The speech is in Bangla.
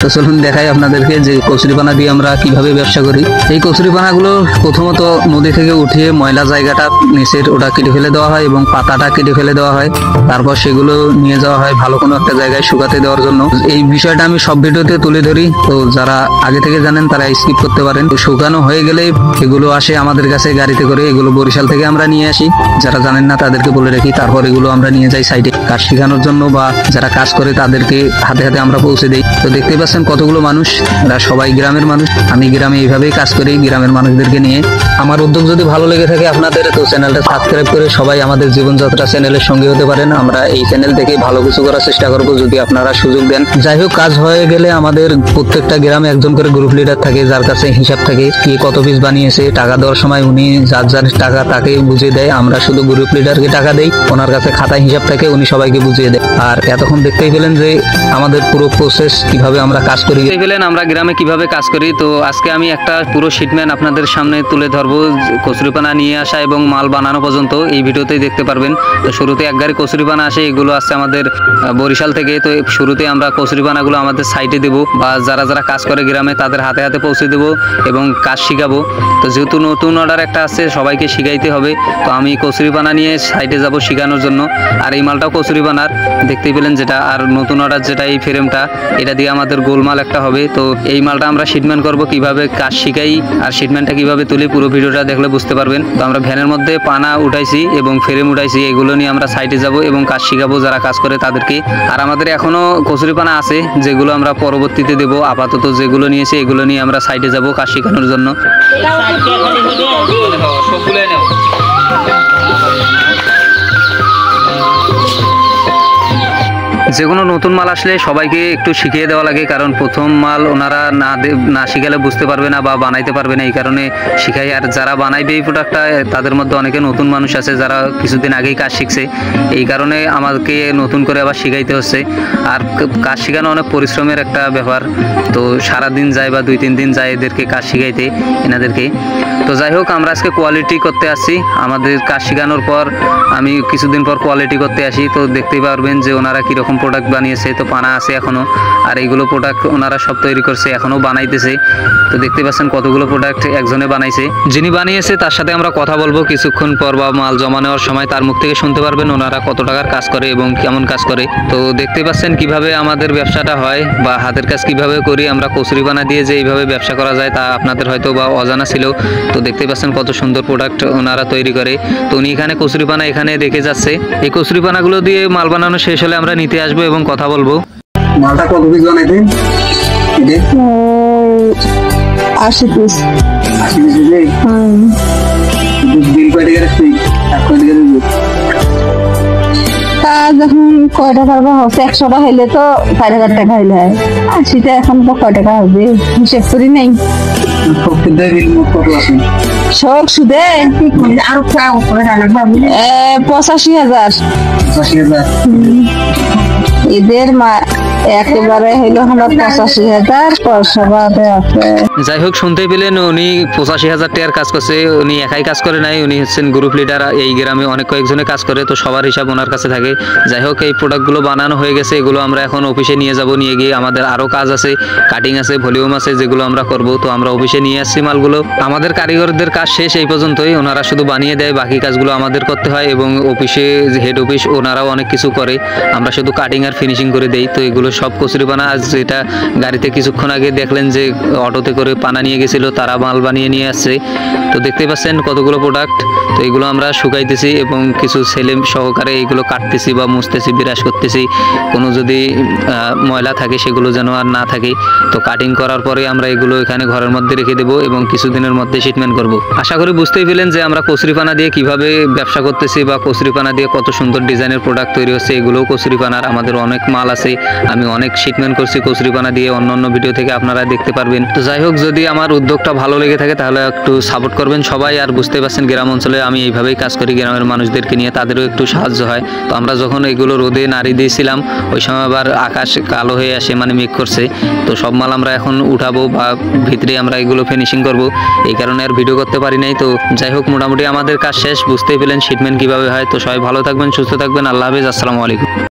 তো চলুন দেখাই আপনাদেরকে যে কচুরিপানা দিয়ে আমরা কিভাবে ব্যবসা করি। এই কচুরিপানাগুলো প্রথমত নদী থেকে উঠিয়ে ময়লা জায়গাটা নিচের ওটা কেটে ফেলে দেওয়া হয় এবং পাতাটা কেটে ফেলে দেওয়া হয়। তারপর সেগুলো নিয়ে যাওয়া হয় ভালো কোনো একটা জায়গায় শুকাতে দেওয়ার জন্য। এই বিষয়টা আমি সব ভিডিওতে তুলে ধরি, তো যারা আগে থেকে জানেন তারা স্কিপ করতে পারেন। তো শুকানো হয়ে গেলে এগুলো আসে আমাদের কাছে গাড়িতে করে, এগুলো বরিশাল থেকে আমরা নিয়ে আসি। যারা জানেন না তাদেরকে বলে রাখি। তারপর এগুলো আমরা নিয়ে যাই সাইডে কাজ শেখানোর জন্য, বা যারা কাজ করে তাদেরকে হাতে হাতে আমরা পৌঁছে দিই। তো দেখতে পাচ্ছেন কতগুলো মানুষ, এরা সবাই গ্রামের মানুষ। আমি গ্রামে এইভাবেই কাজ করি গ্রামের মানুষদেরকে নিয়ে। আমার উদ্যোগ যদি ভালো লেগে থাকে আপনাদের, তো চ্যানেলটা সাবস্ক্রাইব করে সবাই আমাদের জীবনযাত্রা চ্যানেলের সঙ্গে হতে পারেন। আমরা এই চ্যানেল থেকে ভালো কিছু করার চেষ্টা করবো যদি আপনারা সুযোগ দেন। যাই হোক, কাজ হয়ে গেলে আমাদের প্রত্যেকটা গ্রামে একজন করে গ্রুপ লিডার থাকে, যার কাছে হিসাব থাকে কে কত পিস বানিয়েছে। টাকা দেওয়ার সময় উনি যার যার টাকা তাকে বুঝিয়ে দেয়, আমরা শুধু গ্রুপ লিডারকে টাকা দেই। ওনার কাছে খাতায় হিসাব থাকে, উনি সবাইকে বুঝিয়ে দেয়। আর এতক্ষণ দেখতেই পেলেন যে আমাদের পুরো প্রসেস কিভাবে আমরা কাজ করি, দেখতেই পেলেন আমরা গ্রামে কিভাবে কাজ করি। তো আজকে আমি একটা পুরো শিটম্যান আপনাদের সামনে তুলে ধরবো, কচুরিপানা নিয়ে আসা এবং মাল বানানো পর্যন্ত এই ভিডিওতেই দেখতে পারবেন। তো শুরুতে এক গাড়ি কচুরিপানা আসে, এগুলো আসছে আমাদের বরিশাল থেকে। তো শুরুতে আমরা কচুরিপানাগুলো আমাদের সাইটে দেবো, বা যারা যারা কাজ করে গ্রামে তাদের হাতে হাতে পৌঁছে দেবো এবং কাজ শিখাবো। তো যেহেতু নতুন অর্ডার একটা আসছে, সবাইকে শিখাইতে হবে। তো আমি কচুরিপানা নিয়ে সাইটে যাব শেখানোর জন্য। আর এই মালটাও কচুরিপানার, দেখতেই পেলেন যেটা। আর নতুন অর্ডার যেটা এই ফ্রেমটা, এটা দিয়ে আমাদের গোলমাল একটা হবে। তো এই মালটা আমরা শিটম্যান করব, কিভাবে কাজ শিখাই আর শিটম্যানটা কিভাবে তুলি, পুরো ভিডিওটা দেখলে বুঝতে পারবেন। তো আমরা ভ্যানের মধ্যে পানা উঠাইছি এবং ফ্রেম উঠাইছি, এগুলো নিয়ে আমরা সাইটে যাব এবং কাজ শিখাবো যারা কাজ করে তাদেরকে। আর আমাদের এখনো কচুরিপানা আছে যেগুলো আমরা পরবর্তীতে দেবো। আপাতত যেগুলো নিয়েছি এগুলো নিয়ে আমরা সাইটে যাব কাজ শেখানোর জন্য। যে কোনো নতুন মাল আসলে সবাইকে একটু শিখিয়ে দেওয়া লাগে, কারণ প্রথম মাল ওনারা না শিখালে বুঝতে পারবে না বা বানাইতে পারবে না, এই কারণে শিখাই। আর যারা বানাইবে এই প্রোডাক্টটা, তাদের মধ্যে অনেকে নতুন মানুষ আছে যারা কিছুদিন আগেই কাজ শিখছে, এই কারণে আমাকে নতুন করে আবার শিখাইতে হচ্ছে। আর কাজ শেখানো অনেক পরিশ্রমের একটা ব্যাপার, তো সারাদিন যায় বা 2-3 দিন যায় এদেরকে কাজ শিখাইতে এনাদেরকে। তো যাই হোক, আমরা আজকে কোয়ালিটি করতে আসছি। আমাদের কাজ শেখানোর পর আমি কিছুদিন পর কোয়ালিটি করতে আসি। তো দেখতেই পারবেন যে ওনারা কীরকম প্রোডাক্ট বানিয়েছে। তো পানা আছে এখনও, আর এইগুলো প্রোডাক্ট ওনারা সব তৈরি করছে, এখনও বানাইতেছে। তো দেখতে পাচ্ছেন কতগুলো প্রোডাক্ট একজনে বানাইছে। যিনি বানিয়েছে তার সাথে আমরা কথা বলবো কিছুক্ষণ পর, বা মাল জমা নেওয়ার সময় তার মুখ থেকে শুনতে পারবেন ওনারা কত টাকার কাজ করে এবং কেমন কাজ করে। তো দেখতে পাচ্ছেন কিভাবে আমাদের ব্যবসাটা হয়, বা হাতের কাজ কিভাবে করি আমরা। কচুরিপানা দিয়ে যে এইভাবে ব্যবসা করা যায় তা আপনাদের হয়তো বা অজানা ছিল। তো দেখতে পাচ্ছেন কত সুন্দর প্রোডাক্ট ওনারা তৈরি করে। তো উনি এখানে কচুরিপানা এখানে রেখে যাচ্ছে। এই কচুরিপানাগুলো দিয়ে মাল বানানো শেষ হলে আমরা নিতে আসবো এবং কথা বলবো। মালটা কত পিস বানাইতেন? 80 পিস। 80 পিস দিলে বিল কয় টাকা রাখছি? যখন কয় টাকার বা হচ্ছে 100 টাকা হইলে তো 4000 টাকা হইলে হয়। 80টা এখন তো কয় টাকা হবে হিসেব করি নাই। সব সুদে আরো 85,000। এদের একেবারে হইলো আমরা 85,000 পয়সা আছে। যাই হোক, শুনতেই পেলেন উনি 85,000 টাকার কাজ করছে। উনি একাই কাজ করে নাই, উনি হচ্ছেন গ্রুপ লিডার। এই গ্রামে অনেক কয়েকজনে কাজ করে, তো সবার হিসাব ওনার কাছে থাকে। যাই হোক, এই প্রোডাক্টগুলো বানানো হয়ে গেছে, এগুলো আমরা এখন অফিসে নিয়ে যাব। নিয়ে গিয়ে আমাদের আরও কাজ আছে, কাটিং আছে, ভলিউম আছে, যেগুলো আমরা করব। তো আমরা অফিসে নিয়ে আসছি মালগুলো। আমাদের কারিগরদের কাজ শেষ এই পর্যন্তই, ওনারা শুধু বানিয়ে দেয়, বাকি কাজগুলো আমাদের করতে হয়। এবং অফিসে হেড অফিস ওনারাও অনেক কিছু করে, আমরা শুধু কাটিং আর ফিনিশিং করে দেই। তো এগুলো সব কচুরিপানা। আজ যেটা গাড়িতে কিছুক্ষণ আগে দেখলেন যে অটোতে করে পানা নিয়ে গেছিল, তারা মাল বানিয়ে নিয়ে আসছে। তো দেখতে পাচ্ছেন কতগুলো প্রোডাক্ট। তো এগুলো আমরা শুকাইতেছি এবং কিছু ছেলে সহকারে এইগুলো কাটতেছি বা মুছতেছি, বিরাস করতেছি। কোনো যদি ময়লা থাকে সেগুলো যেন আর না থাকে। তো কাটিং করার পরে আমরা এগুলো এখানে ঘরের মধ্যে রেখে দেবো এবং কিছুদিনের মধ্যে শিটমেন্ট করব। আশা করি বুঝতেই পেলেন যে আমরা কচুরিপানা দিয়ে কিভাবে ব্যবসা করতেছি, বা কচুরিপানা দিয়ে কত সুন্দর ডিজাইনের প্রোডাক্ট তৈরি হচ্ছে। এগুলোও কচুরিপানার, আমাদের অনেক মাল আছে। আমি অনেক শিটমেন্ট করছি কচুরিপানা দিয়ে, অন্য ভিডিও থেকে আপনারা দেখতে পারবেন। তো যাই হোক, যদি আমার উদ্যোগটা ভালো লেগে থাকে তাহলে একটু সাপোর্ট করবেন সবাই। আর বুঝতে পারছেন গ্রাম অঞ্চলে আমি এইভাবেই কাজ করি, গ্রামের মানুষদেরকে নিয়ে, তাদেরও একটু সাহায্য হয়। তো আমরা যখন এগুলো রোদে নাড়ি দিয়েছিলাম, ওই সময় আবার আকাশ কালো হয়ে আসে, মানে মেঘ করছে। তো সব মাল আমরা এখন উঠাবো বা ভিতরে আমরা এগুলো ফিনিশিং করব, এই কারণে আর ভিডিও করতে পারি নাই। তো যাই হোক, মোটামুটি আমাদের কাজ শেষ। বুঝতেই পেলেন শিটমেন্ট কিভাবে হয়। তো সবাই ভালো থাকবেন, সুস্থ থাকবেন। আল্লাহ হাফেজ, আসসালামু আলাইকুম।